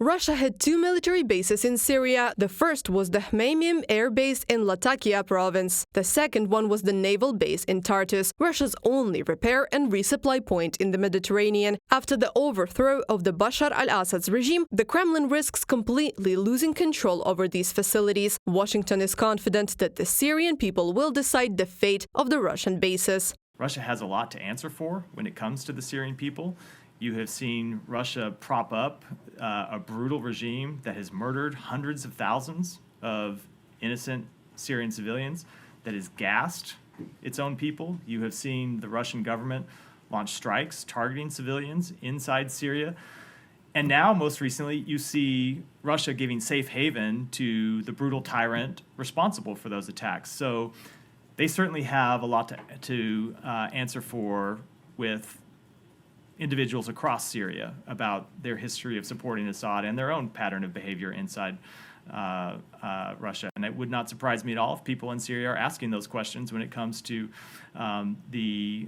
Russia had two military bases in Syria. The first was the Khmeimim air base in Latakia province. The second one was the naval base in Tartus, Russia's only repair and resupply point in the Mediterranean. After the overthrow of the Bashar al-Assad's regime, the Kremlin risks completely losing control over these facilities. Washington is confident that the Syrian people will decide the fate of the Russian bases. Russia has a lot to answer for when it comes to the Syrian people. You have seen Russia prop up a brutal regime that has murdered hundreds of thousands of innocent Syrian civilians, that has gassed its own people. You have seen the Russian government launch strikes targeting civilians inside Syria. And now, most recently, you see Russia giving safe haven to the brutal tyrant responsible for those attacks. So they certainly have a lot to answer for with individuals across Syria about their history of supporting Assad and their own pattern of behavior inside Russia. And it would not surprise me at all if people in Syria are asking those questions when it comes to the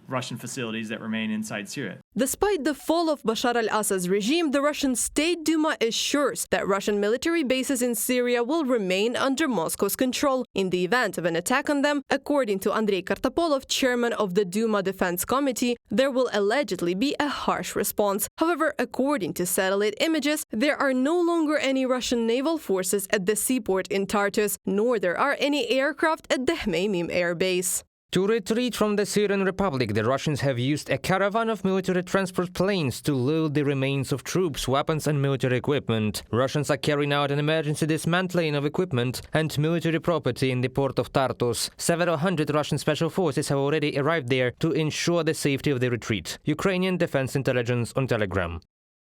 Russian facilities that remain inside Syria. Despite the fall of Bashar al-Assad's regime, the Russian State Duma assures that Russian military bases in Syria will remain under Moscow's control in the event of an attack on them. According to Andrei Kartapolov, chairman of the Duma Defense Committee, there will allegedly be a harsh response. However, according to satellite images, there are no longer any Russian naval forces at the seaport in Tartus, nor there are any aircraft at the Khmeimim air base. To retreat from the Syrian Republic, the Russians have used a caravan of military transport planes to load the remains of troops, weapons and military equipment. Russians are carrying out an emergency dismantling of equipment and military property in the port of Tartus. Several hundred Russian special forces have already arrived there to ensure the safety of the retreat. Ukrainian Defense Intelligence on Telegram.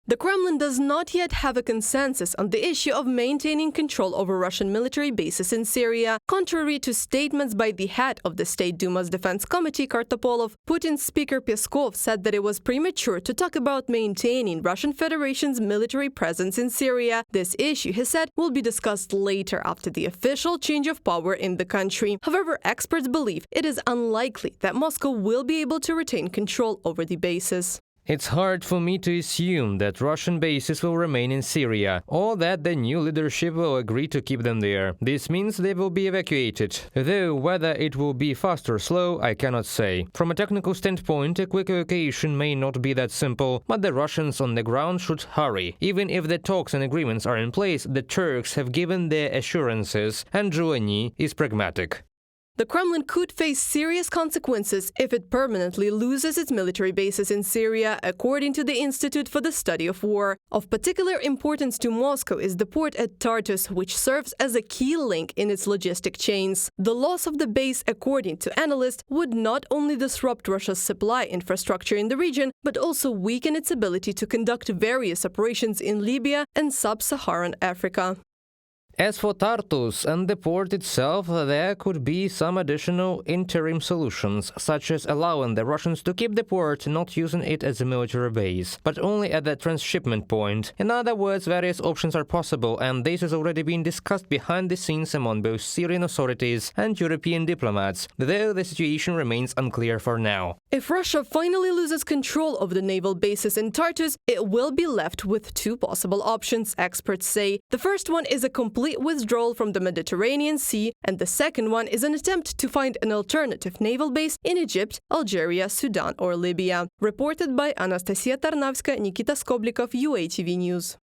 The Kremlin does not yet have a consensus on the issue of maintaining control over Russian military bases in Syria. Contrary to statements by the head of the State Duma's Defense Committee, Kartapolov, Putin's speaker Peskov said that it was premature to talk about maintaining Russian Federation's military presence in Syria. This issue, he said, will be discussed later after the official change of power in the country. However, experts believe it is unlikely that Moscow will be able to retain control over the bases. It's hard for me to assume that Russian bases will remain in Syria, or that the new leadership will agree to keep them there. This means they will be evacuated. Though whether it will be fast or slow, I cannot say. From a technical standpoint, a quick evacuation may not be that simple, but the Russians on the ground should hurry. Even if the talks and agreements are in place, the Turks have given their assurances, and Rouhani is pragmatic. The Kremlin could face serious consequences if it permanently loses its military bases in Syria, according to the Institute for the Study of War. Of particular importance to Moscow is the port at Tartus, which serves as a key link in its logistic chains. The loss of the base, according to analysts, would not only disrupt Russia's supply infrastructure in the region, but also weaken its ability to conduct various operations in Libya and sub-Saharan Africa. As for Tartus and the port itself, there could be some additional interim solutions, such as allowing the Russians to keep the port, not using it as a military base, but only at the transshipment point. In other words, various options are possible, and this is already being discussed behind the scenes among both Syrian authorities and European diplomats, though the situation remains unclear for now. If Russia finally loses control of the naval bases in Tartus, it will be left with two possible options, experts say. The first one is a complete withdrawal from the Mediterranean Sea, and the second one is an attempt to find an alternative naval base in Egypt, Algeria, Sudan or Libya. Reported by Anastasia Tarnavska, Nikita Skoblikov, UATV News.